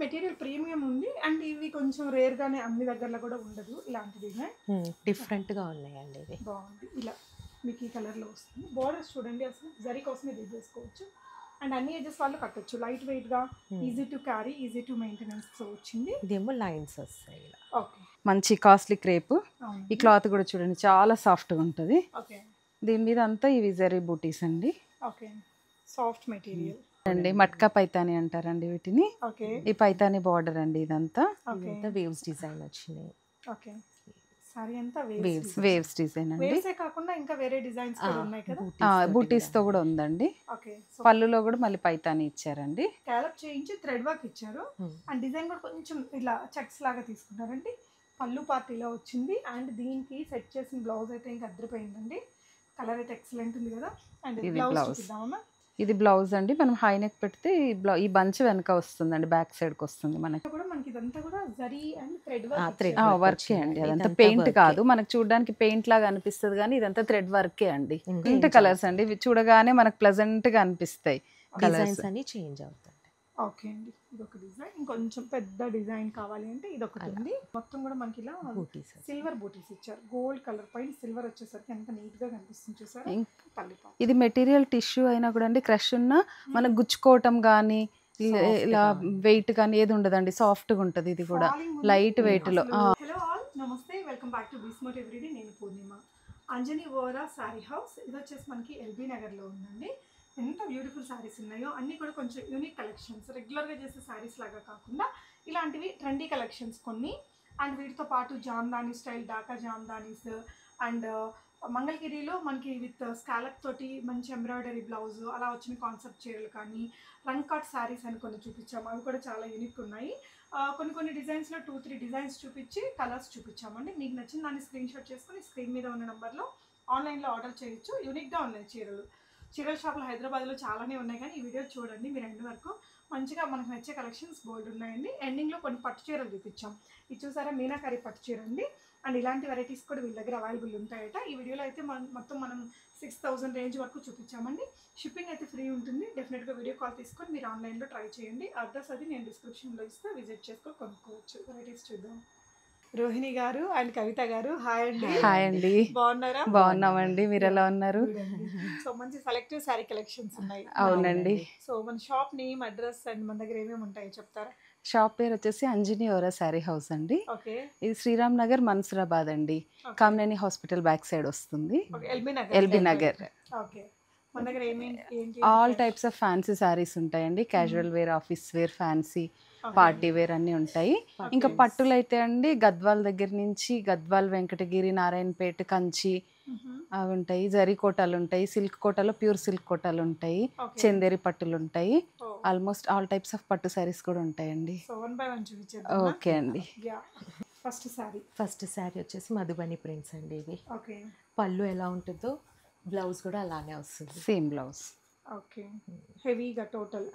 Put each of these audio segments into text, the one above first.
Material premium ఉంది and ఇవి కొంచెం రేర్ గానే అన్ని దగ్గరలో కూడా ఉండదు ఇలాంటి డిజైన్ డిఫరెంట్ గా ఉన్నాయండి ఇవి బాగుంది ఇలా మీకు ఈ కలర్ లో వస్తుంది బోర్డర్స్ చూడండి అసలు జరీ కోసం ఇది చేసుకోవచ్చు అండ్ అన్ని ఏజెస్ వాళ్ళు కట్టొచ్చు లైట్ వెయిట్ గా easy to carry easy to maintenance వచ్చింది ఇదేమో లైన్స్ వస్తాయి ఇలా ఓకే మంచి కాస్ట్లీ క్రేప్ ఈ క్లాత్ కూడా చూడండి చాలా సాఫ్ట్గా ఉంటుంది ఓకే దీని మీద అంతా ఇవి జరీ బూటీస్ అండి ఓకే సాఫ్ట్ మెటీరియల్ అండి మట్కా పైతాని అంటారండి వీటిని ఓకే ఈ పైతాని బార్డర్ అండి ఇదంతా ఓకే ఇదంతా వేవ్స్ డిజైన్ వచ్చినాయి ఓకే సారీ అంతా వేవ్స్ డిజైన్ అండి వేవ్సే కాకుండా ఇంకా వేరే డిజైన్స్ కూడా ఉన్నాయి కదా బూటీస్ తో కూడా ఉందండి ఓకే సో పళ్ళులో కూడా మళ్ళీ పైతాని ఇచ్చారండి స్కాలప్ చేయించి థ్రెడ్ వర్క్ ఇచ్చారు అండ్ డిజైన్ కూడా కొంచెం ఇలా చెక్స్ లాగా తీసుకున్నారండి పళ్ళు పార్టీలో వచ్చింది అండ్ దీనికి సెట్ చేసిన బ్లౌజ్ అయితే ఇంకా అద్దరిపోయిందండి కలర్ అయితే ఎక్సలెంట్ ఉంది కదా అండ్ ఇది బ్లౌజ్ blouse. చూపిద్దామా ఇది బ్లౌజ్ అండి మనం హై నెక్ పెడితే ఈ బంచ్ వెనక వస్తుందండి బ్యాక్ సైడ్ కి వస్తుంది మనకి కూడా మనకి ఇదంతా కూడా zari and thread thread work work వర్కే అండి వచ్చిందండి. అదంతా ఇదంతా పెయింట్ work. కాదు మనకు చూడడానికి పెయింట్ లాగా అనిపిస్తుంది కానీ ఇదంతా థ్రెడ్ వర్కే అండి ఇంకా ఇంత కలర్స్ అండి ఇవి చూడగానే మనకు ప్లెజెంట్ గా అనిపిస్తాయి కలర్స్ డిజైన్స్ అన్ని చేంజ్ అవుతాయి ఓకే అండి ఇదొక డిజైన్ ఇంకొంచెం పెద్ద డిజైన్ కావాలి అంటే ఇదొకటి ఉంది మొత్తం కూడా మనకి ఇలా బూటీస్ సిల్వర్ బూటీస్ ఇచ్చారు గోల్డ్ కలర్ పైన సిల్వర్ వచ్చేసరికి ఎంత నీట్ గా కనిపిస్తుంది చూసారా పల్లి పాటు ఇది మెటీరియల్ టిష్యూ అయినా కూడా అండి క్రష్ ఉన్న మనకు గుచ్చుకోవటం కానీ ఇలా వెయిట్ కానీ ఏది ఉండదండి సాఫ్ట్ గా ఉంటది ఇది కూడా లైట్ వెయిట్ లో హలో ఆల్ నమస్తే వెల్కమ్ బ్యాక్ టు బిస్మోట్ ఎవ్రీడే నేను పూర్ణిమ అంజనీ ఓరా సారీ హౌస్ ఇది వచ్చేసి మనకి ఎల్బీ నగర్ లో ఉందండి ఎంత బ్యూటిఫుల్ శారీస్ ఉన్నాయో అన్నీ కూడా కొంచెం యూనిక్ కలెక్షన్స్ రెగ్యులర్గా చేసే శారీస్ లాగా కాకుండా ఇలాంటివి ట్రెండీ కలెక్షన్స్ కొన్ని అండ్ వీటితో పాటు జామ్దానీ స్టైల్ డాకా జామ్దానీస్ అండ్ మంగళగిరిలో మనకి విత్ స్కాలప్ తోటి మంచి ఎంబ్రాయిడరీ బ్లౌజ్ అలా వచ్చిన కాన్సెప్ట్ చీరలు కానీ రంగ్ కట్ శారీస్ అని కొన్ని చూపించాము అవి కూడా చాలా యూనిక్ ఉన్నాయి కొన్ని డిజైన్స్లో 2-3 డిజైన్స్ చూపించి కలర్స్ చూపించామండి మీకు నచ్చిన దాన్ని స్క్రీన్ షాట్ చేసుకుని స్క్రీన్ మీద ఉన్న నెంబర్లో ఆన్లైన్లో ఆర్డర్ చేయొచ్చు యూనిక్గా ఉన్నాయి చీరల షాపులు హైదరాబాద్లో చాలానే ఉన్నాయి కానీ ఈ వీడియో చూడండి మీరు ఎండ్ వరకు మంచిగా మనకు నచ్చే కలెక్షన్స్ బోల్డ్ ఉన్నాయండి ఎండింగ్లో కొన్ని పట్టు చీరలు చూపించాం ఇది చూసారా మీనాకారి పట్టు చీర అండి అండ్ ఇలాంటి వెరైటీస్ కూడా వీళ్ళ దగ్గర అవైలబుల్ ఉంటాయట ఈ వీడియోలో అయితే మొత్తం మనం 6,000 రేంజ్ వరకు చూపించామండి షిప్పింగ్ అయితే ఫ్రీ ఉంటుంది డెఫినెట్గా వీడియో కాల్ తీసుకొని మీరు ఆన్లైన్లో ట్రై చేయండి అడ్రస్ అది నేను డిస్క్రిప్షన్లో ఇస్తే విజిట్ చేసుకొని కొనుక్కోవచ్చు వెరైటీస్ చూద్దాం రోహిణి గారు అండ్ కవిత గారు హాయ్ అండి హాయ్ అండి బాగున్నారా బాగున్నామండి మీరు ఎలా ఉన్నారు సో మంచి సెలెక్టివ్ శారీ కలెక్షన్స్ ఉన్నాయి అవునండి సో మన షాప్ నేమ్ అడ్రస్ అండ్ మన దగ్గర ఏమేమి ఉంటాయో చెప్తారా షాప్ పేరు వచ్చేసి అంజనీ ఓరా శారీ హౌస్ అండి ఓకే ఇది శ్రీరామ్ నగర్ మన్సూరాబాద్ అండి కామినేని హాస్పిటల్ బ్యాక్ సైడ్ వస్తుంది ఎల్బీ నగర్ ఓకే మన దగ్గర ఏంటి all types of fancy saris ఉంటాయండి casual wear office wear fancy party wear అన్ని ఉంటాయి ఇంకా పట్టులు అయితే అండి గద్వాల్ దగ్గర నుంచి గద్వాల్ వెంకటగిరి నారాయణపేట కంచి అవి ఉంటాయి జరీ కోటాలు ఉంటాయి సిల్క్ కోటాలో ప్యూర్ సిల్క్ కోటాలు ఉంటాయి చందేరి పట్టులు ఉంటాయి ఆల్మోస్ట్ ఆల్ టైప్స్ ఆఫ్ పట్టు శారీస్ కూడా ఉంటాయండి సో 1 by 1 చూపించేద్దాం ఓకే అండి ఫస్ట్ శారీ వచ్చేసి మధుబని ప్రింట్స్ అండి ఇవి ఓకే పళ్ళు ఎలా ఉంటుందో బ్లౌజ్ కూడా అలానే వస్తుంది సేమ్ బ్లౌజ్ ఓకే హెవీగా టోటల్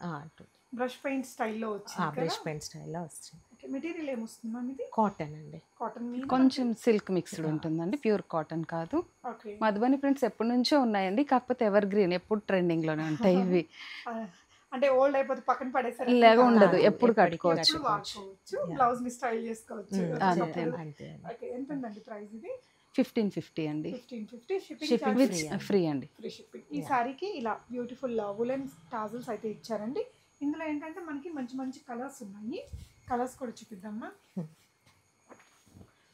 బ్రష్ పెయింట్ స్టైల్లో వచ్చింది బ్రష్ పెయింట్ స్టైల్లో వస్తుంది మెటీరియల్ ఏమొస్తుందా ఇది కాటన్ అండి కాటన్ మీద కొంచెం సిల్క్ మిక్స్డ్ ఉంటుందండి ప్యూర్ కాటన్ కాదు ఓకే మధుబని ప్రింట్స్ ఎప్పటి నుంచో ఉన్నాయండి కాకపోతే ఎవర్ గ్రీన్ ఎప్పుడు ట్రెండింగ్ లోనే ఉంటాయి ఇవి అంటే ఓల్డ్ అయిపోతే పక్కన పడేసారు ఇలాగా ఉండదు ఎప్పుడు కట్టుకోవచ్చు వాడుకోవచ్చు బ్లౌజ్ ని స్టైల్ చేసుకోవచ్చు అంతే ఓకే ఎంత ఉందండి ప్రైస్ ఇది 1550 అండి 1550 షిప్పింగ్ విత్ ఫ్రీ అండి ఫ్రీ షిప్పింగ్ ఈ సారీకి ఇలా బ్యూటిఫుల్ వులెన్ టాజల్స్ అయితే ఇచ్చారండి ఇందులో ఏంటంటే మనకి మంచి మంచి కలర్స్ ఉన్నాయి కలర్స్ కూడా చూపిద్దామా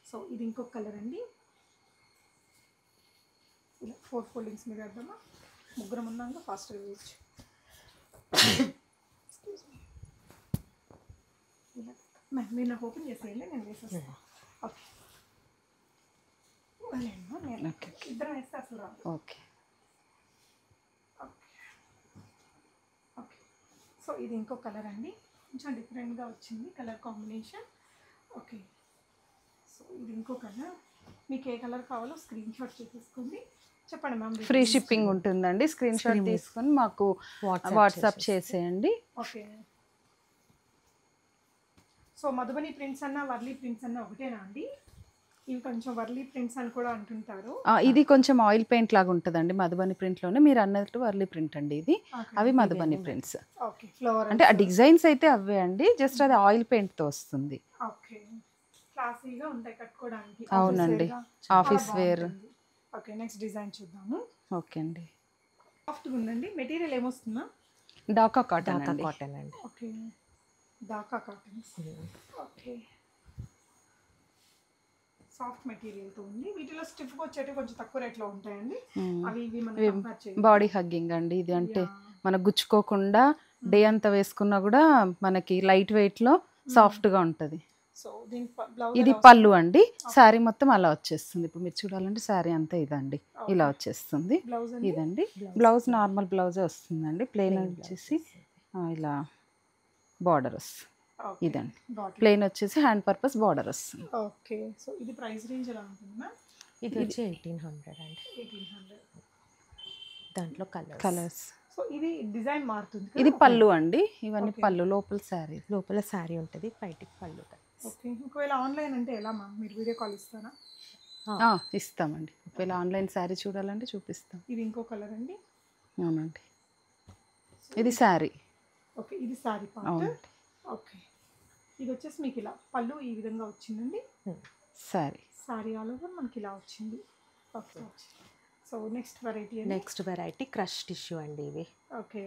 సో ఇది ఇంకొక కలర్ అండి ఇలా 4 ఫోల్డింగ్స్ మీద వేద్దామా ముగ్గురం ఉన్నాక ఫాస్ట్గా వేయచ్చు మీరు నాకు ఓపెన్ చేసేయండి నేను వేసేస్తాను ఓకే ఇద్దరం వేస్తే అసలు రాదు ఓకే ఓకే సో ఇది ఇంకో కలర్ అండి కొంచెం డిఫరెంట్గా వచ్చింది కలర్ కాంబినేషన్ ఓకే సో ఇది ఇంకో కలర్ మీకు ఏ కలర్ కావాలో స్క్రీన్ షాట్ చేసేసుకోండి చెప్పండి మ్యామ్ ఫ్రీ షిప్పింగ్ ఉంటుందండి స్క్రీన్ షాట్ తీసుకొని మాకు వాట్సాప్ చేసేయండి ఓకే సో మధుబని ప్రింట్స్ అన్న వర్లీ ప్రింట్స్ అన్న ఒకటేనా అండి ఇవి కొంచెం వర్లీ ప్రింట్స్ అని కూడా అంటుంటారు. ఇది కొంచెం ఆయిల్ పెయింట్ లాగా ఉంటుందండి, మధుబని ప్రింట్లోనే. మీరు అన్నట్టు వర్లీ ప్రింట్ అండి ఇది. అవి మధుబని ప్రింట్స్. ఓకే, ఫ్లవర్ అంటే ఆ డిజైన్స్ అయితే అవే అండి, జస్ట్ అది ఆయిల్ పెయింట్తో వస్తుంది. ఓకే, క్లాసీగా ఉంటాయి కట్టుకోవడానికి. అవునండి, office wear. Okay, next design చూద్దాము. ఓకే అండి, సాఫ్ట్గా ఉందండి. మెటీరియల్ ఏమొస్తుందా? డాకా కాటన్ అండి. కాటన్ అండి. Okay, Dhaka cotton. Okay, soft మెటీరియల్తో ఉంది. వీటిలో స్టిఫ్గా వచ్చేటి కొంచెం తక్కువ రేట్లో ఉంటాయండి. అవి ఇవి మనం బాడీ హగ్గింగ్ అండి ఇది. అంటే మనకు గుచ్చుకోకుండా డే అంతా వేసుకున్నా కూడా మనకి లైట్ వెయిట్లో సాఫ్ట్గా ఉంటుంది. సో దీని బ్లౌజ్ ఇది పళ్ళు అండి. శారీ మొత్తం అలా వచ్చేస్తుంది. ఇప్పుడు మీరు చూడాలంటే శారీ అంతా ఇదండి, ఇలా వచ్చేస్తుంది. బ్లౌజ్ ఇదండి బ్లౌజ్, నార్మల్ బ్లౌజే వస్తుందండి. ప్లెయిన్ వచ్చేసి ఇలా బార్డర్ వస్తుంది. ఇదండి ప్లెయిన్ వచ్చేసి హ్యాండ్ పర్పస్ బార్డర్ వస్తుంది. ఓకే, సో ఇది ప్రైస్ రేంజ్ ఎలా ఉంటుంది? ఇది వచ్చి 1800 అండి. 1800. దాంట్లో కలర్స్. సో ఇది డిజైన్ మారుతుంది. ఇది పళ్ళు అండి, ఇవన్నీ పళ్ళు. లోపల శారీ, లోపల శారీ ఉంటుంది, బయటికి పళ్ళు. ఓకే, ఒకవేళ ఆన్లైన్ అంటే ఎలా మా మీరు వీడియో కాల్ ఇస్తారా? ఇస్తామండి. ఒకవేళ ఆన్లైన్ శారీ చూడాలంటే చూపిస్తాం. ఇది ఇంకో కలర్ అండి. అవునండి, ఇది శారీ. ఓకే, ఇది శారీ పార్ట్. ఓకే, ఇది వచ్చేసి మీకు ఇలా పళ్ళు ఈ విధంగా వచ్చిందండి. శారీ ఆల్ ఓవర్ మనకి ఇలా వచ్చింది. Okay, so next variety crush tissue అండి ఇవి. ఓకే,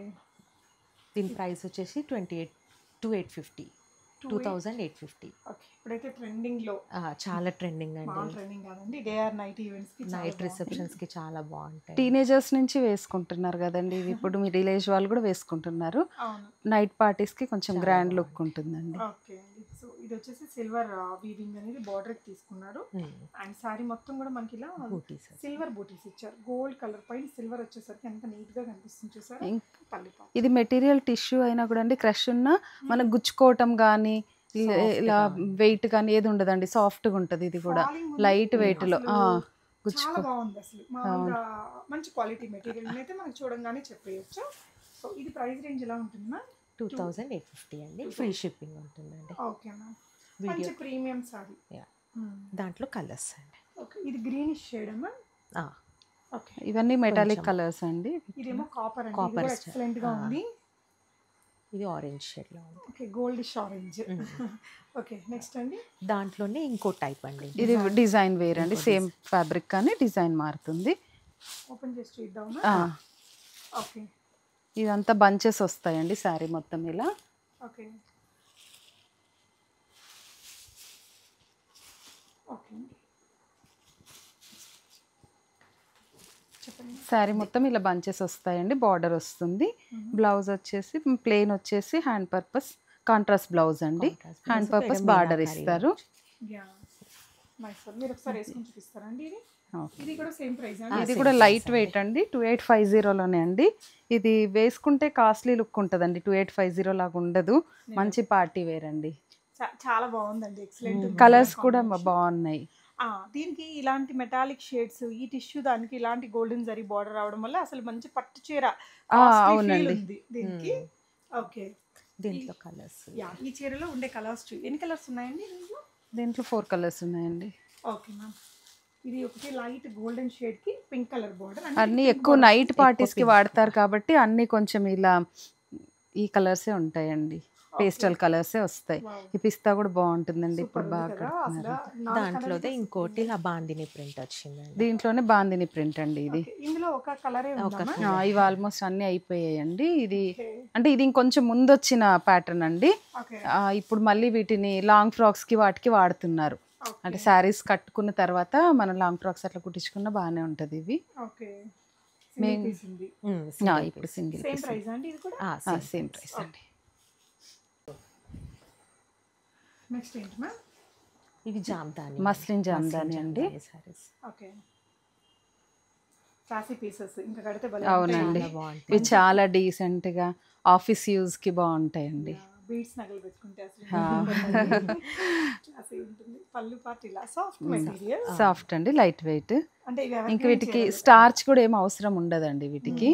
దీని ప్రైస్ వచ్చేసి 2850. 2850. ఓకే, ఇప్పుడైతే ట్రెండింగ్ లో చాలా ట్రెండింగ్ అండి. ట్రెండింగ్ కాదండి, డే ఆర్ నైట్ ఈవెంట్స్ కి, నైట్ రిసెప్షన్స్ కి చాలా బాగుంటాయి. టీనేజర్స్ నుంచి వేసుకుంటున్నారు కదండి ఇవి. ఇప్పుడు మీ విలేజ్ వాళ్ళు కూడా వేసుకుంటున్నారు. నైట్ పార్టీస్ కి కొంచెం గ్రాండ్ లుక్ ఉంటుందండి. ఓకే అండి, సో ఇది వచ్చేసి సిల్వర్ వీవింగ్ అనేది బార్డర్ తీసుకున్నారు. అండ్ సారీ మొత్తం కూడా మనకి ఇలా సిల్వర్ బూటీస్ ఇచ్చారు. గోల్డ్ కలర్ పైన సిల్వర్ వచ్చేసరికి ఎంత నీట్ గా కనిపిస్తుంది చూసారు. ఇది మెటీరియల్ టిష్యూ అయినా కూడా అండి, క్రష్ ఉన్న మనకు గుచ్చుకోవటం కానీ ఇలా వెయిట్ కానీ ఏది ఉండదండి, సాఫ్ట్ గా ఉంటది. ఇది కూడా లైట్ వెయిట్ లో చాలా బాగుంది అసలు. మామూలుగా మంచి క్వాలిటీ మెటీరియల్ అయితే మనకు చూడంగానే చెప్పేయచ్చు. సో ఇది ప్రైస్ రేంజ్ ఎలా ఉంటుందా? 2850 అండి. ఫ్రీ షిప్పింగ్ ఉంటుందండి. ఓకే మ్యామ్, మంచి ప్రీమియం సారీ. దాంట్లో కలర్స్ అండి. ఓకే, ఇది గ్రీనిష్ షేడ్ అమ్మా. ఓకే, ఇవన్నీ మెటాలిక్ కలర్స్ అండి. ఇదేమో కాపర్ అండి, ఇది కూడా ఎక్సలెంట్ గా ఉంది. ఇది ఆరెంజ్ షేడ్ లో ఉంది. Okay, goldish orange. Okay, next అండి దాంట్లోనే ఇంకో టైప్ అండి. ఇది డిజైన్ వేర్ అండి, సేమ్ ఫ్యాబ్రిక్ కానీ డిజైన్ మారుతుంది. ఓపెన్ చేసి చూద్దామా? ఓకే, ఇదంతా బంచెస్ వస్తాయండి శారీ మొత్తం ఇలా. ఓకే, ఓకే చెప్పండి. శారీ మొత్తం ఇలా బంచెస్ వస్తాయండి, బార్డర్ వస్తుంది. బ్లౌజ్ వచ్చేసి ప్లెయిన్ వచ్చేసి హ్యాండ్ పర్పస్ కాంట్రాస్ట్ బ్లౌజ్ అండి. హ్యాండ్ పర్పస్ బార్డర్ ఇస్తారు. మీరు ఒకసారి వేసుకొని చూపిస్తారా అండి? ఇది కూడా సేమ్ ప్రైస్. ఇది కూడా లైట్ వెయిట్ అండి, 2850లోనే అండి. ఇది వేసుకుంటే కాస్ట్లీ లుక్ ఉంటుందండి, 2850 లాగా ఉండదు. మంచి పార్టీ వేర్ అండి. చాలా బాగుందండి, ఎక్సలెంట్. కలర్స్ కూడా బాగున్నాయి. దీనికి ఇలాంటి మెటాలిక్ షేడ్స్, ఈ టిష్యూ దానికి ఇలాంటి గోల్డెన్ జరీ బార్డర్ రావడం వల్ల అసలు మంచి పట్టు చీర అవునండి దీనికి. ఓకే, దీంట్లో కలర్స్. ఈ చీరలో ఉండే కలర్స్ ఎన్ని కలర్స్ ఉన్నాయండి దీంట్లో 4 కలర్స్ ఉన్నాయండి. ఓకే మ్యామ్, ఇది ఒకటి లైట్ గోల్డెన్ షేడ్ కి పింక్ కలర్ బార్డర్. అన్ని ఎక్కువ నైట్ పార్టీస్ కి వాడతారు కాబట్టి అన్ని కొంచెం ఇలా ఈ కలర్సే ఉంటాయండి, పేస్టల్ కలర్సే వస్తాయి. ఈ పిస్తా కూడా బాగుంటుందండి, ఇప్పుడు బాగా. దాంట్లోనే ఇంకోటి బాందిని ప్రింట్ వచ్చిందండి. దీంట్లోనే బాందిని ప్రింట్ అండి ఇది. ఇందులో ఒక కలరే ఇవి ఆల్మోస్ట్ అన్ని అయిపోయాయండి. ఇది అంటే ఇది ఇంకొంచెం ముందు వచ్చిన ప్యాటర్న్ అండి. ఇప్పుడు మళ్ళీ వీటిని లాంగ్ ఫ్రాక్స్ కి వాటికి వాడుతున్నారు. అంటే శారీస్ కట్టుకున్న తర్వాత మనం లాంగ్ ఫ్రాక్స్ అట్లా కుట్టించుకున్న బాగానే ఉంటది. ఇవి ఇప్పుడు సింగిల్ సేమ్ ప్రైస్ అండి. ఇది కూడా సేమ్ ప్రైస్ అండి. నెక్స్ట్ ఏంటి మ్యామ్? ఇవి జామ్దాని, మస్లిన్ జామ్దాని అండి. ఓకే, క్లాసీ పీసెస్ ఇంకా కడితే అవునండి, ఇవి చాలా డీసెంట్ గా ఆఫీస్ యూజ్ కి బాగుంటాయండి. బీడ్స్ నగలు పెట్టుకుంటే అసలు ఉంటుంది. పళ్ళు పార్ట్ ఇలా సాఫ్ట్ మెటీరియల్, సాఫ్ట్ అండి, లైట్ వెయిట్. అంటే ఇంకా వీటికి స్టార్చ్ కూడా ఏం అవసరం ఉండదండి వీటికి.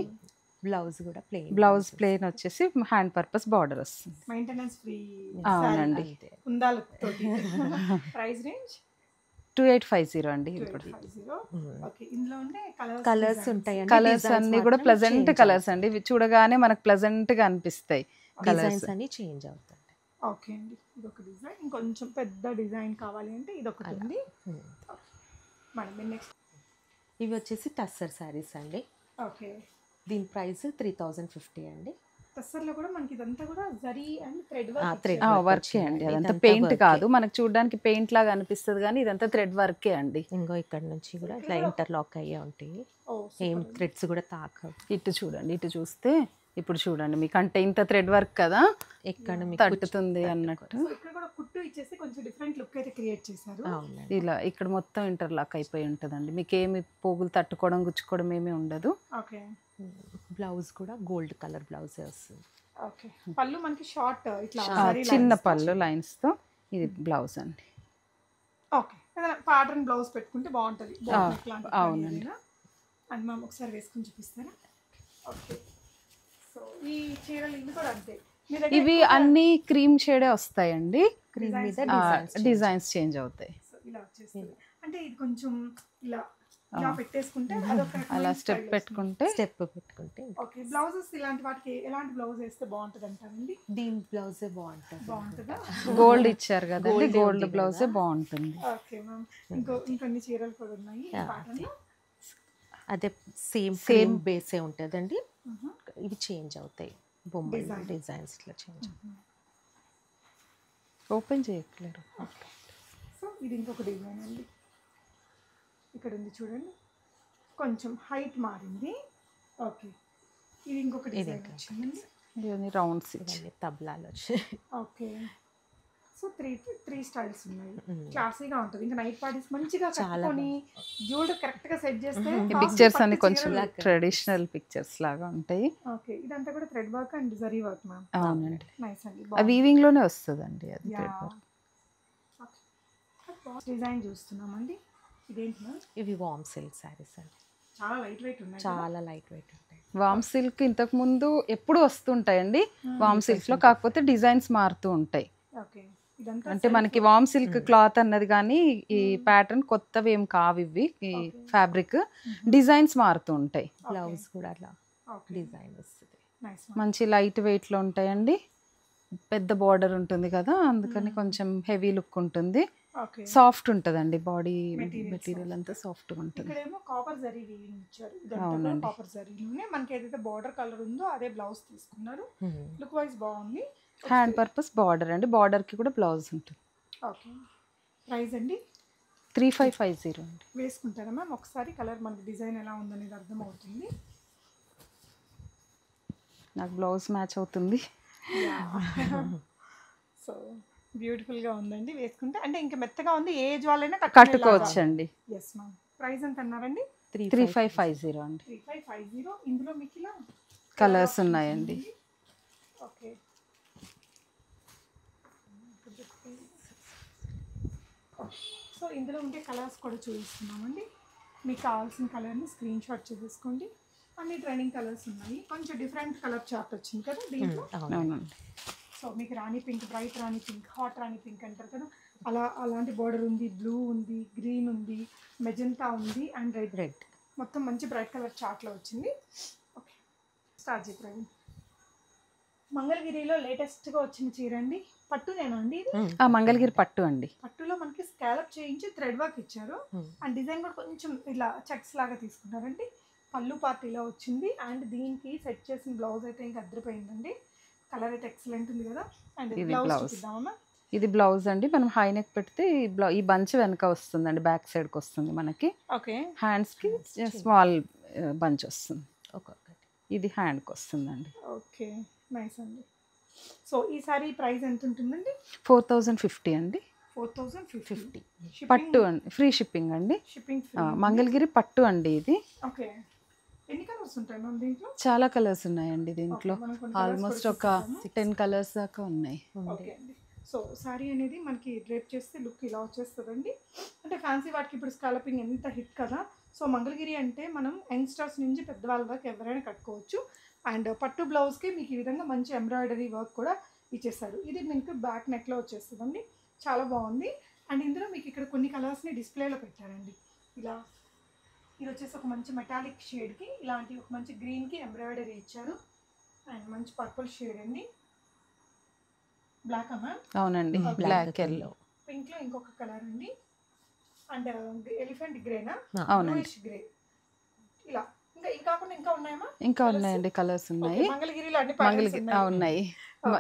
బ్లౌజ్ కూడా ప్లెయిన్, బ్లౌజ్ ప్లెయిన్ వచ్చేసి హ్యాండ్ పర్పస్ బార్డర్ వస్తుంది. Maintenance free. అవునండి, ఉండాలి తోటి. ప్రైస్ రేంజ్ 2850 అండి ఇది కూడా. 2850. ఓకే, ఇందులో ఉండే కలర్స్ ఉంటాయండి. కలర్స్ అన్ని కూడా ప్లెజెంట్ కలర్స్ అండి, ఇవి చూడగానే మనకు ప్లెజెంట్ గా అనిపిస్తాయి కలర్స్. డిజైన్స్ అన్ని చేంజ్ అవుతాయి. ఓకే అండి, ఇది ఒక డిజైన్. ఇంకొంచెం పెద్ద డిజైన్ కావాలి అంటే ఇది ఒకటి ఉంది. మేడం నెక్స్ట్ ఇవి వచ్చేసి టస్సర్ శారీస్ అండి. ఓకే, దీని ప్రైస్ 3050 అండి. టస్సర్లో కూడా మనకి ఇదంతా కూడా zari and thread thread work. వర్కే అండి, అదంతా ఇదంతా పెయింట్ work. కాదు, మనకు చూడడానికి పెయింట్ లాగా అనిపిస్తుంది కానీ ఇదంతా థ్రెడ్ వర్కే అండి. ఇంకో ఇక్కడ నుంచి కూడా ఇట్లా ఇంటర్లాక్ అయ్యే ఉంటాయి. ఓ ఏం థ్రెడ్స్ కూడా తాకవు. ఇటు చూడండి, ఇటు చూస్తే ఇప్పుడు చూడండి మీకు అంటే ఇంత థ్రెడ్ వర్క్ కదా, ఎక్కడ మీకు తట్టుతుంది అన్నట్టు. సో ఇక్కడ కూడా కుట్టు ఇచ్చేసి కొంచెం డిఫరెంట్ లుక్ అయితే క్రియేట్ చేశారు. అవునండి. ఇలా ఇక్కడ మొత్తం ఇంటర్లాక్ అయిపోయి ఉంటుందండి, మీకు ఏమి పోగులు తట్టుకోవడం గుచ్చుకోవడం ఏమీ ఉండదు. ఓకే, బ్లౌజ్ కూడా గోల్డ్ కలర్ బ్లౌజే వస్తుంది. ఓకే, పళ్ళు మనకి షార్ట్ ఇట్లా జరీ చిన్న lines తో పళ్ళు లైన్స్ తో ఇది బ్లౌజ్ అండి. ఓకే, ఏదైనా ప్యాటర్న్ బ్లౌజ్ పెట్టుకుంటే బాగుంటుంది. అవునండి. అండ్ మ్యామ్ ఒకసారి వేసుకొని చూపిస్తారా? ఓకే, సో ఈ చీరలు ఇవి కూడా అంతే. మీ దగ్గర ఇవి అన్ని క్రీమ్ షేడే వస్తాయండి, క్రీమ్ మీద డిజైన్స్ చేంజ్ అవుతాయి. సో ఇలా వచ్చేస్తుంది. అంటే ఇది కొంచెం ఇలా ఇలా పెట్టేసుకుంటే అదొక అలా స్టెప్ పెట్టుకుంటే స్టెప్ పెట్టుకుంటే ఓకే, బ్లౌజెస్ ఇలాంటి వాటికి ఎలాంటి బ్లౌజ్ వేస్తే బాగుంటుంది అంటారండి? దీని బ్లౌజే బాగుంటుంది. బాగుంటుందా? గోల్డ్ ఇచ్చారు కదండి, గోల్డ్ బ్లౌజే బాగుంటుంది. ఓకే మ్యామ్, ఇంకొన్ని చీరలు కూడా ఉన్నాయి ఈ pattern లో. అదే సేమ్ బేసే ఉంటుందండి. ఇవి చేంజ్ అవుతాయి, బొమ్మలు డిజైన్స్ ఇట్లా చేంజ్. ఓపెన్ చేయట్లేరు. సో ఇది ఇంకొక డిజైన్ అండి, ఇక్కడ ఉంది చూడండి, కొంచెం హైట్ మారింది. ఓకే, ఇది ఇంకొక డిజైన్ వచ్చిందండి. ఇవన్నీ రౌండ్స్ ఇవన్నీ తబలాలు వచ్చాయి. ఓకే, సో త్రీ స్టైల్స్ ఉన్నాయి. క్లాసీగా ఉంటుంది. ఇంకా నైట్ పార్టీస్ మంచిగా కట్టుకొని జ్యువెలరీ కరెక్ట్ గా సెట్ చేస్తే ఈ పిక్చర్స్ అన్ని కొంచెం ట్రెడిషనల్ పిక్చర్స్ లాగా ఉంటాయి. ఓకే, ఇదంతా కూడా thread work and zari work ma'am. అవునండి, నైస్ అండి. ఆ వీవింగ్ లోనే వస్తుందండి అది థ్రెడ్ వర్క్. డిజైన్ చూస్తున్నామండి. ఇదేంటి మ్యామ్? ఇవి వామ్ సిల్క్ శారీస్ అండి. చాలా లైట్ వెయిట్ ఉన్నాయి. చాలా లైట్ వెయిట్ ఉంటాయి. వామ్ సిల్క్ ఇంతకు ముందు ఎప్పుడు వస్తుంటాయండి వామ్ సిల్క్ లో, కాకపోతే డిజైన్స్ మారుతూ ఉంటాయి. ఓకే, ఇదంతా అంటే మనకి వామ్ సిల్క్ క్లాత్ అన్నది కానీ ఈ ప్యాటర్న్ కొత్తవి ఏం కావు, ఇవి ఈ ఫ్యాబ్రిక్ డిజైన్స్ మారుతూ ఉంటాయి. బ్లౌజ్ కూడా అలా ఓకే, డిజైన్ వస్తుంది. నైస్. మంచి లైట్ వెయిట్ లో ఉంటాయండి, పెద్ద బార్డర్ ఉంటుంది కదా అందుకని కొంచెం హెవీ లుక్ ఉంటుంది. ఓకే, సాఫ్ట్ ఉంటుందండి, బాడీ Material మెటీరియల్ అంతా సాఫ్ట్ గా ఉంటుంది. ఇక్కడేమో కాపర్ జరీ వీవింగ్ ఇచ్చారు. ఇదంతా అవునండి. కాపర్ జరీలోనే మనకి ఏదైతే బార్డర్ కలర్ ఉందో అదే బ్లౌజ్ తీసుకున్నారు. లుక్ వైజ్ బాగుంది. హ్యాండ్ పర్పస్ బార్డర్ అండి, బార్డర్ కి కూడా బ్లౌజ్ ఉంటుంది. ఓకే, ప్రైస్ అండి 3550 అండి. వేసుకుంటారా మ్యామ్? ఒకసారి కలర్ మనకి డిజైన్ ఎలా ఉందనేది అర్థం అవుతుంది. నాకు బ్లౌజ్ మ్యాచ్ అవుతుంది. సో బ్యూటిఫుల్గా ఉందండి వేసుకుంటే. అంటే ఇంకా మెత్తగా ఉంది, ఏజ్ వాళ్ళైనా కట్టుకోవచ్చు అండి. Yes ma'am. ప్రైస్ ఎంత అన్నారండి? 3550 అండి. 3550. ఇందులో మీకు ఇలా కలర్స్ ఉన్నాయండి. ఓకే, సో ఇందులో ఉండే కలర్స్ కూడా చూపిస్తున్నామండి. మీకు కావాల్సిన కలర్ని స్క్రీన్ షాట్ చేసేసుకోండి. అన్ని ట్రెండింగ్ కలర్స్ ఉన్నాయి. కొంచెం డిఫరెంట్ కలర్ చార్ట్ వచ్చింది కదా దీంట్లో. అవునండి. సో మీకు రాణి పింక్, బ్రైట్ రాణి పింక్, హాట్ రాణి పింక్ అంటారు కదా, అలాంటి బార్డర్ ఉంది, బ్లూ ఉంది, గ్రీన్ ఉంది, మెజెంటా ఉంది అండ్ రెడ్. మొత్తం మంచి బ్రైట్ కలర్ చార్ట్లో వచ్చింది. ఓకే, స్టార్ట్ చేయండి. మంగళగిరిలో లేటెస్ట్గా వచ్చిన చీర అండి. పట్టునేనా అండి ఇది? మంగళగిరి పట్టు అండి. పట్టులో మనకి స్కాలప్ చేయించి థ్రెడ్ వర్క్ ఇచ్చారు అండ్ డిజైన్ కూడా కొంచెం ఇలా చెక్స్ లాగా తీసుకున్నారండి. పళ్ళు పార్టీలో వచ్చింది అండ్ దీనికి సెట్ చేసిన బ్లౌజ్ అయితే ఇంకా అద్దరిపోయిందండి. కలర్ అయితే ఎక్సలెంట్ ఉంది కదా. అండ్ బ్లౌజ్ చూపిద్దామా? ఇది బ్లౌజ్ అండి, మనం హై నెక్ పెడితే ఈ బంచ్ వెనక వస్తుందండి, బ్యాక్ సైడ్కి వస్తుంది మనకి. ఓకే, హ్యాండ్స్కి స్మాల్ బంచ్ వస్తుంది. ఒక్కొక్కటి ఇది హ్యాండ్కి వస్తుందండి. ఓకే, నైస్ అండి. సో ఈ సారీ ప్రైస్ ఎంత ఉంటుందండి? 4050 అండి. 4050. పట్టు అండి, ఫ్రీ షిప్పింగ్ అండి. షిప్పింగ్ మంగళగిరి పట్టు అండి ఇది. ఓకే, ఎన్ని కలర్స్ ఉంటాయి మ్యామ్ దీంట్లో? చాలా కలర్స్ ఉన్నాయండి దీంట్లో, మనం కొన్ని ఆల్మోస్ట్ ఒక 10 కలర్స్ దాకా ఉన్నాయి. ఓకే అండి. సో శారీ అనేది మనకి డ్రేప్ చేస్తే లుక్ ఇలా వచ్చేస్తుందండి. అంటే ఫ్యాన్సీ వాటికి ఇప్పుడు స్కాలపింగ్ ఎంత హిట్ కదా. సో మంగళగిరి అంటే మనం యంగ్స్టర్స్ నుంచి పెద్దవాళ్ళ వరకు ఎవరైనా కట్టుకోవచ్చు. అండ్ పట్టు బ్లౌజ్కి మీకు ఈ విధంగా మంచి ఎంబ్రాయిడరీ వర్క్ కూడా ఇచ్చేస్తారు. ఇది మీకు బ్యాక్ నెక్లో వచ్చేస్తుందండి, చాలా బాగుంది. అండ్ ఇందులో మీకు ఇక్కడ కొన్ని కలర్స్ని డిస్ప్లేలో పెట్టారండి. ఇలా ఇది వచ్చేసి ఒక మంచి మెటాలిక్ షేడ్కి ఇలాంటి ఒక మంచి గ్రీన్కి ఎంబ్రాయిడరీ ఇచ్చారు. అండ్ మంచి పర్పుల్ షేడ్ అండి. బ్లాక్ అమ్మా? అవునండి, బ్లాక్ ఎల్లో. పింక్లో ఇంకొక కలర్ అండి. అండ్ ఎలిఫెంట్ గ్రేనా? అవునండి, గ్రే. ఇలా ఇంకా ఇది కాకుండా ఇంకా ఉన్నాయమ్మా? ఇంకా ఉన్నాయండి, కలర్స్ ఉన్నాయి. మంగళగిరిలో అన్ని ఉన్నాయి.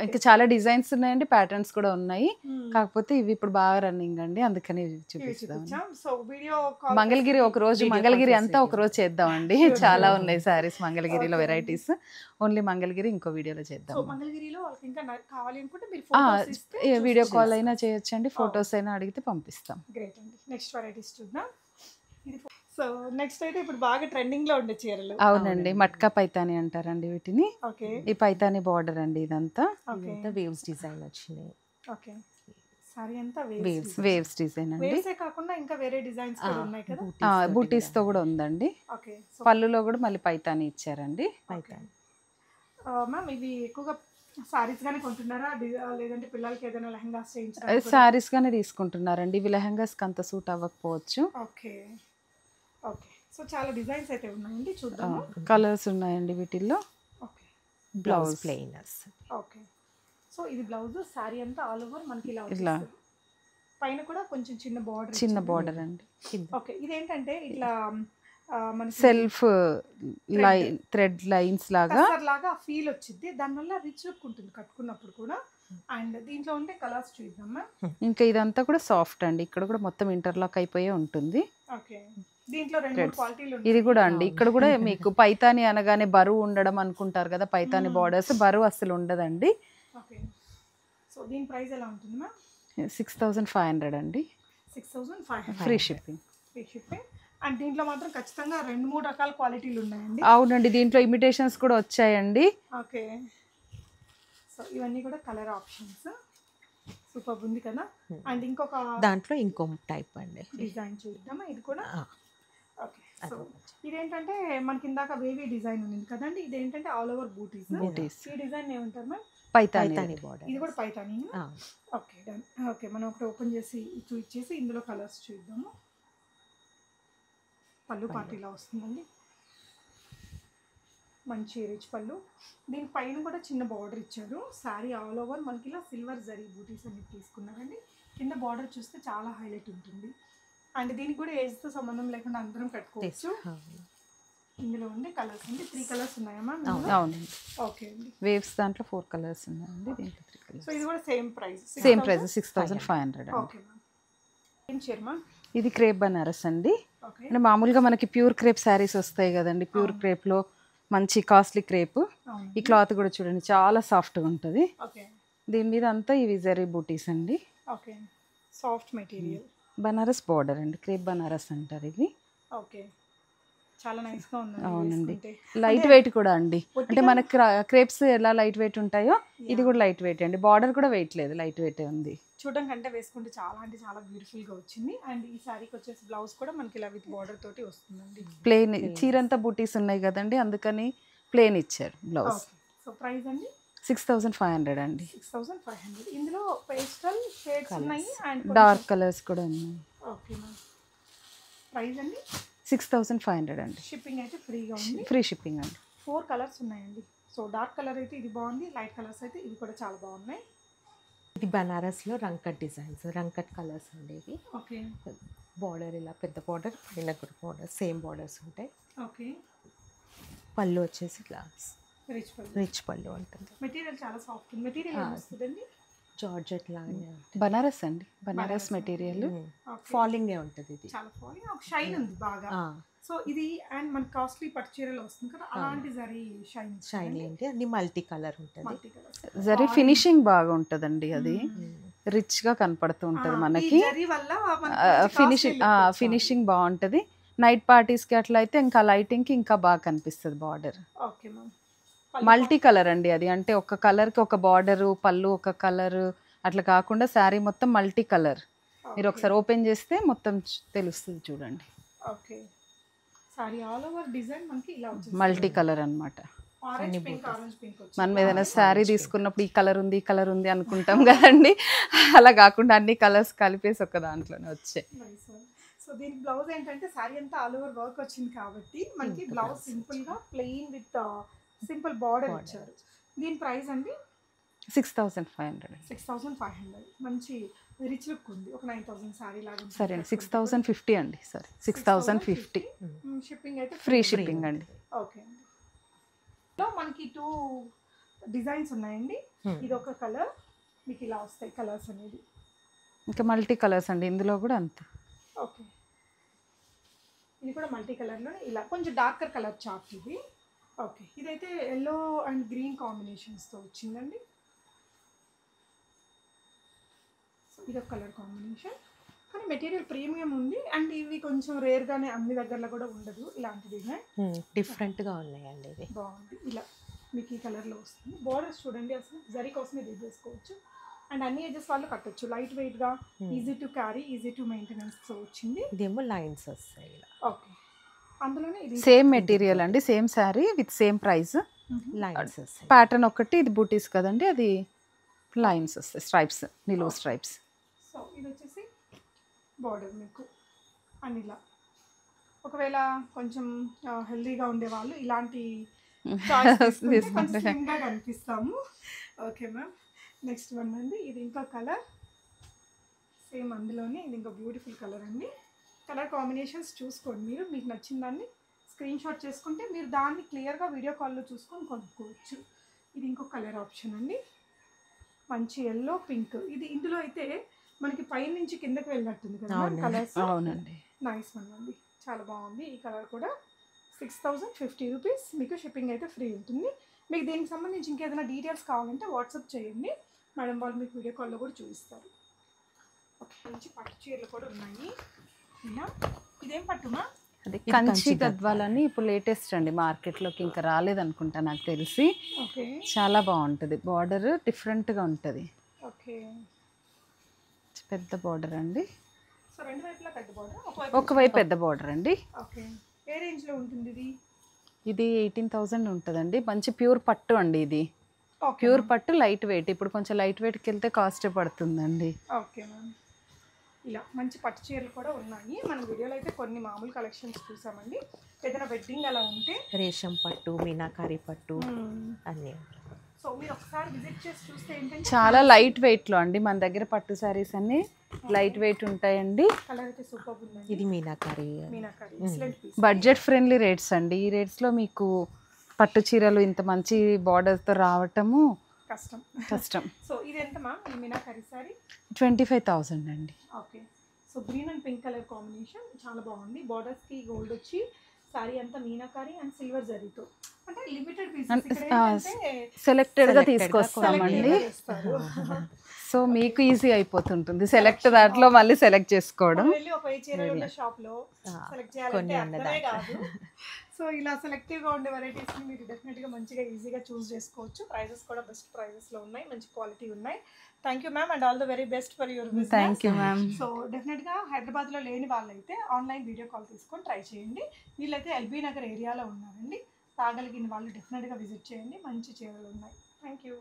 ఇంకా చాలా డిజైన్స్ ఉన్నాయండి, ప్యాటర్న్స్ కూడా ఉన్నాయి. కాకపోతే ఇవి ఇప్పుడు బాగా రన్నింగ్ అండి, అందుకని చూపిస్తాం. సో వీడియో మంగళగిరి ఒక రోజు, మంగళగిరి అంతా ఒక రోజు చేద్దామండి. చాలా ఉన్నాయి సారీస్ మంగళగిరిలో వెరైటీస్. ఓన్లీ మంగళగిరి ఇంకో వీడియోలో చేద్దాం. మంగళగిరిలో వాళ్ళకి ఇంకా కావాలి అనుకుంటే మీరు వీడియో కాల్ అయినా చేయొచ్చండి, ఫొటోస్ అయినా అడిగితే పంపిస్తాం. గ్రేట్ అండి. నెక్స్ట్ వెరైటీస్ చూద్దాం. సో నెక్స్ట్ అయితే ఇప్పుడు బాగా ట్రెండింగ్ లో ఉండే చీరలు. అవునండి, మట్కా పైతాని అంటారండి వీటిని. ఓకే. ఈ పైతాని బార్డర్ అండి ఇదంతా. వేవ్స్ డిజైన్ వచ్చినాయి. ఓకే. సారీ అంతా వేవ్స్ డిజైన్ అండి. వేవ్సే కాకుండా ఇంకా వేరే డిజైన్స్ కూడా ఉన్నాయి కదా. బూటీస్ తో కూడా ఉందండి. ఓకే. పళ్ళులో కూడా మళ్ళీ పైతాని ఇచ్చారండి. పైతాని మ్యామ్ ఇవి ఎక్కువగా సారీస్ గానే కొంటున్నారా లేదంటే పిల్లలకి ఏదైనా లెహంగాస్ చేయించారా? సారీస్ గానే తీసుకుంటున్నారండి. ఇవి లెహంగాస్ కి అంత సూట్ అవ్వకపోవచ్చు. ఓకే. ఓకే. సో చాలా డిజైన్స్ అయితే ఉన్నాయండి, చూద్దాము. కలర్స్ ఉన్నాయండి వీటిల్లో. ఓకే. బ్లౌజ్ ప్లెయినర్స్. ఓకే. సో ఇది బ్లౌజ్, సారీ అంతా ఆల్ ఓవర్ మనకి ఇలా పైన కూడా కొంచెం చిన్న బార్డర్ అండి. ఓకే. ఇదేంటంటే ఇట్లా మన సెల్ఫ్ థ్రెడ్ లైన్స్ లాగా ఫీల్ వచ్చింది, దానివల్ల రిచ్ లుక్ ఉంటుంది కట్టుకున్నప్పుడు కూడా. అండ్ దీంట్లో ఉండే కలర్స్ చూద్దామా. ఇంకా ఇదంతా కూడా సాఫ్ట్ అండి, ఇక్కడ కూడా మొత్తం ఇంటర్లాక్ అయిపోయే ఉంటుంది. ఓకే. దీంట్లో 2 క్వాలిటీలు. ఇది కూడా అండి, ఇక్కడ కూడా మీకు పైతాని అనగానే బరువు ఉండడం అనుకుంటారు కదా, పైతాని బార్డర్స్ బరువు అసలు ఉండదండి. ఓకే. సో దీని ప్రైస్ ఎలా ఉంటుంది మ్యామ్? 6500 అండి. 6500 ఫ్రీ షిప్పింగ్. అండ్ దీంట్లో మాత్రం ఖచ్చితంగా 2-3 రకాల క్వాలిటీలు ఉన్నాయండి. అవునండి, దీంట్లో ఇమిటేషన్స్ కూడా వచ్చాయండి. ఓకే. సో ఇవన్నీ కూడా కలర్ ఆప్షన్స్. సూపర్ ఉంది కదా. అండ్ ఇంకొక దాంట్లో ఇంకో టైప్ అండి డిజైన్ చూద్దామా. ఇది కూడా ఓకే. సో ఇదేంటంటే మనకి ఇందాక వేవీ డిజైన్ ఉంది కదండి, ఇదేంటంటే ఆల్ ఓవర్ బూటీస్. ఈ డిజైన్ ఏమంటారు మ్యామ్? పైతాని బార్డర్. ఇది కూడా పైతాని. Okay done. ఓకే, మనం ఒకటి ఓపెన్ చేసి చూపించేసి ఇందులో కలర్స్ చూద్దాము. పళ్ళు పార్టీలా వస్తుందండి, మంచి రిచ్ పళ్ళు. దీని పైన కూడా చిన్న బార్డర్ ఇచ్చారు. శారీ ఆల్ ఓవర్ మనకి ఇలా సిల్వర్ జరీ బూటీస్ అన్ని తీసుకున్నారండి. కింద బార్డర్ చూస్తే చాలా హైలైట్ ఉంటుంది. అండ్ దీనికి కూడా ఏజ్తో సంబంధం లేకుండా అందరం కట్టుకోవచ్చు. ఇందులో ఉండే కలర్స్ అంటే 3 కలర్స్ ఉన్నాయమ్మా? అవునండి. ఓకే అండి. వేవ్స్ దాంట్లో 4 కలర్స్ ఉన్నాయండి, దీంట్లో 3 కలర్స్. సో ఇది కూడా సేమ్ ప్రైస్ 6500. Okay ma'am. ఏం చీరమా? ఇది క్రేప్ బనారస్ అండి. ఓకే. అంటే మామూలుగా మనకి ప్యూర్ క్రేప్ శారీస్ వస్తాయి కదండి, ప్యూర్ క్రేప్లో మంచి కాస్ట్లీ క్రేప్. ఈ క్లాత్ కూడా చూడండి చాలా సాఫ్ట్గా ఉంటుంది. ఓకే. దీని మీద అంతా ఇవి జరీ బూటీస్ అండి. Okay. Soft material Banaras border అండి, క్రేప్ బనారస్ అంటారు ఇది. ఓకే. చాలా నైస్ గా ఉంది. అవునండి, లైట్ వెయిట్ కూడా అండి. అంటే మన క్రేప్స్ ఎలా లైట్ వెయిట్ ఉంటాయో ఇది కూడా లైట్ వెయిట్ అండి. బార్డర్ కూడా వెయిట్ లేదు, లైట్ వెయిట్ ఉంది. చూడడం కంటే వేసుకుంటే చాలా అంటే చాలా బ్యూటిఫుల్ గా వచ్చింది. అండ్ ఈ సారీకి వచ్చేసి బ్లౌజ్ కూడా మనకి ఇలా విత్ బార్డర్ తోటి వస్తుందండి. ప్లెయిన్ చీరంతా బూటీస్ ఉన్నాయి కదండి, అందుకని ప్లెయిన్ ఇచ్చారు బ్లౌజ్. సో ప్రైస్ అండి 6500 అండి. 6500. ఇందులో పేస్టల్ షేడ్స్ ఉన్నాయి అండ్ డార్క్ కలర్స్ కూడా ఉన్నాయి. Okay ma'am. ప్రైస్ అండి 6500 అండి. షిప్పింగ్ అయితే ఫ్రీగా ఉంది. ఫ్రీ షిప్పింగ్ అండి. 4 కలర్స్ ఉన్నాయండి. సో డార్క్ కలర్ అయితే ఇది బాగుంది, లైట్ కలర్స్ అయితే ఇవి కూడా చాలా బాగున్నాయి. ఇది బనారస్లో రంకట్ డిజైన్స్, రంకట్ కలర్స్ ఉండేవి. ఓకే. బార్డర్ ఇలా పెద్ద బార్డర్, పైన కూడా బార్డర్, సేమ్ బార్డర్స్ ఉంటాయి. ఓకే. పళ్ళు వచ్చేసి ఇట్లా రిచ్ పళ్ళు ఉంటుంది. మెటీరియల్ చాలా సాఫ్ట్. మెటీరియల్ వస్తుందండి జార్జెట్ లాగానే బనారస్ అండి, బనారస్ మెటీరియల్. ఫాలింగ్ ఉంటుంది, ఇది చాలా ఫాలింగ్, ఒక షైన్ ఉంది బాగా. సో ఇది అండ్ మన కాస్ట్లీ పట్టు చీరలు వస్తుంది కదా, అలాంటి జరీ షైన్ ఏంటి అది మల్టీ కలర్ ఉంటుంది. జరీ ఫినిషింగ్ బాగా ఉంటుందండి, అది రిచ్ గా కనపడుతూ ఉంటుంది మనకి. ఫినిషింగ్ బాగుంటుంది. నైట్ పార్టీస్ కి అట్లా అయితే ఇంకా లైటింగ్ కి ఇంకా బాగా కనిపిస్తుంది border. Okay ma'am. Multi colour అండి అది, అంటే ఒక కలర్ కి ఒక బార్డర్, పళ్ళు ఒక కలర్ అట్లా కాకుండా శారీ మొత్తం మల్టీ కలర్. మీరు ఒకసారి ఓపెన్ చేస్తే మొత్తం తెలుస్తుంది చూడండి. Okay. Sorry all over design మనకి ఇలా వచ్చింది, మల్టీ కలర్ అన్నమాట. ఆరెంజ్ పింక్ ఆరెంజ్ పింక్ వచ్చింది. మనం ఏదైనా శారీ తీసుకున్నప్పుడు ఈ కలర్ ఉంది అనుకుంటాం కదండి, అలా కాకుండా అన్ని కలర్స్ కలిపేసి ఒక దాంట్లోనే వచ్చాయి. సో దీనికి బ్లౌజ్ ఏంటంటే శారీ అంతా ఆల్ ఓవర్ వర్క్ వచ్చింది కాబట్టి మనకి బ్లౌజ్ సింపుల్ గా ప్లెయిన్ విత్ సింపుల్ బార్డర్ ఇచ్చారు. దీని ప్రైస్ అండి 6,500. 6,500. మంచి రిచ్ లుక్ ఉంది. ఒక 9,000 శారీ లాగా ఉంది. సరే అండి, 6,050 అండి. సరే 6,050. షిప్పింగ్ అయితే ఫ్రీ షిప్పింగ్ అండి. ఓకే అండి. లో మనకి 2 డిజైన్స్ ఉన్నాయండి. ఇది ఒక కలర్, మీకు ఇలా వస్తాయి కలర్స్ అనేది. ఇంకా మల్టీ కలర్స్ అండి ఇందులో కూడా అంత. ఓకే, ఇది కూడా మల్టీ కలర్లో ఇలా కొంచెం డార్కర్ కలర్ చార్ట్ ఇది. ఓకే, ఇదైతే ఎల్లో అండ్ గ్రీన్ కాంబినేషన్స్తో వచ్చిందండి. సో ఇదొక కలర్ కాంబినేషన్, కానీ మెటీరియల్ ప్రీమియం ఉంది. అండ్ ఇవి కొంచెం రేర్గానే అన్ని దగ్గరలో కూడా ఉండదు ఇలాంటి డిజైన్. డిఫరెంట్గా ఉన్నాయండి ఇవి. బాగుంది. ఇలా మీకు ఈ కలర్లో వస్తుంది. బోర్డర్స్ చూడండి, అసలు జరీ కోసమే తీసేసుకోవచ్చు. అండ్ అన్ని ఏజెస్ వాళ్ళు కట్టొచ్చు. లైట్ వెయిట్గా, easy to carry, easy to మెయింటెనెన్స్తో వచ్చింది. ఇదేమో లైన్స్ వస్తాయి ఇలా. ఓకే, అందులోనే ఇది సేమ్ మెటీరియల్ అండి, same sari with same price. Lines వస్తాయి. ప్యాటర్న్ ఒకటి, ఇది బూటీస్ కదండి, అది లైన్స్ వస్తాయి, స్ట్రైప్స్, నిలువు స్ట్రైప్స్. సో ఇది వచ్చేసి బార్డర్ మీకు అని ఇలా. ఒకవేళ కొంచెం హెల్దీగా ఉండేవాళ్ళు ఇలాంటి కొంచెం స్లిమ్గా కనిపిస్తాము. ఓకే మ్యామ్, నెక్స్ట్ వన్ అండి. ఇది ఇంకో కలర్, సేమ్ అందులోనే ఇది ఇంకో బ్యూటిఫుల్ కలర్ అండి. కలర్ కాంబినేషన్స్ చూసుకోండి మీరు, మీకు నచ్చిన దాన్ని స్క్రీన్ షాట్ చేసుకుంటే మీరు దాన్ని క్లియర్గా వీడియో కాల్లో చూసుకొని కొనుక్కోవచ్చు. ఇది ఇంకో కలర్ ఆప్షన్ అండి, మంచి ఎల్లో పింక్. ఇది ఇందులో అయితే మనకి పై నుంచి కిందకి వెళ్ళినట్టుంది కదా కలర్స్. అవునండి, నైస్ వన్ అండి, చాలా బాగుంది. ఈ కలర్ కూడా 6,050 రూపీస్. మీకు షిప్పింగ్ అయితే ఫ్రీ ఉంటుంది. మీకు దీనికి సంబంధించి ఇంకేదైనా డీటెయిల్స్ కావాలంటే వాట్సాప్ చేయండి, మేడం వాళ్ళు మీకు వీడియో కాల్లో కూడా చూపిస్తారు. ఓకే, మంచి పట్టు చీరలు కూడా ఉన్నాయి. ఇలా ఇదేం పట్టుమా? అది కంచి గద్వాలని ఇప్పుడు లేటెస్ట్ అండి, మార్కెట్లోకి ఇంకా రాలేదనుకుంటా నాకు తెలిసి. ఓకే, చాలా బాగుంటుంది. బార్డర్ డిఫరెంట్గా ఉంటుంది. ఓకే, పెద్ద బార్డర్ అండి. సో రెండు వైపులా పెద్ద బార్డర్, ఒకవైపు పెద్ద బార్డర్ అండి. ఓకే, ఏ రేంజ్లో ఉంటుంది ఇది? ఇది 18,000 ఉంటుందండి. మంచి ప్యూర్ పట్టు అండి ఇది. ఓకే, ప్యూర్ పట్టు లైట్ వెయిట్. ఇప్పుడు కొంచెం లైట్ వెయిట్కి వెళ్తే కాస్ట్ పడుతుందండి. ఓకే మ్యామ్, ఇలా మంచి పట్టు చీరలు కూడా ఉన్నాయి. మన వీడియోలో అయితే కొన్ని మామూలు కలెక్షన్స్ చూసామండి. ఏదైనా వెడ్డింగ్ అలా ఉంటే రేషం పట్టు, మీనాకారి పట్టు అన్నీ. సో మీరు ఒకసారి విజిట్ చేసి చూస్తే ఏంటంటే చాలా లైట్ వెయిట్లో అండి. మన దగ్గర పట్టు శారీస్ అన్ని లైట్ వెయిట్ ఉంటాయండి. కలర్ అయితే సూపర్ ఉందండి. ఇది Meenakari. Excellent piece. Budget friendly rates అండి. ఈ రేట్స్లో మీకు పట్టు చీరలు ఇంత మంచి బార్డర్తో రావటము కష్టం. సో ఇది ఎంత మ్యామ్ ఈ మీనాకారి సారీ? 25,000 అండి. Okay, so green and pink colour combination చాలా బాగుంది. బార్డర్స్కి గోల్డ్ వచ్చి సారీ అంతా మీనాకారి అండ్ సిల్వర్ జరీతో, అంటే లిమిటెడ్ పీసెస్ సెలెక్టెడ్గా తీసుకొస్తామండి. సో మీకు ఈజీ అయిపోతుంటుంది సెలెక్ట్, దాంట్లో మళ్ళీ సెలెక్ట్ చేసుకోవడం. వెళ్ళి ఒక చీరలు షాప్లో సెలెక్ట్ చేయాలంటే అర్థమే కాదు. సో ఇలా సెలెక్టివ్గా ఉండే వెరైటీస్ని మీరు డెఫినెట్గా మంచిగా ఈజీగా చూస్ చేసుకోవచ్చు. ప్రైజెస్ కూడా బెస్ట్ ప్రైజెస్లో ఉన్నాయి, మంచి క్వాలిటీ ఉన్నాయి. Thank you ma'am, and all the very best for your business. Thank you ma'am. So డెఫినెట్గా హైదరాబాద్లో లేని వాళ్ళైతే ఆన్లైన్ వీడియో కాల్ తీసుకొని ట్రై చేయండి. వీళ్ళైతే ఎల్బీ నగర్ ఏరియాలో ఉన్నారండి. రాగలిగిన వాళ్ళు డెఫినెట్గా విజిట్ చేయండి, మంచి చీరలు ఉన్నాయి. Thank you.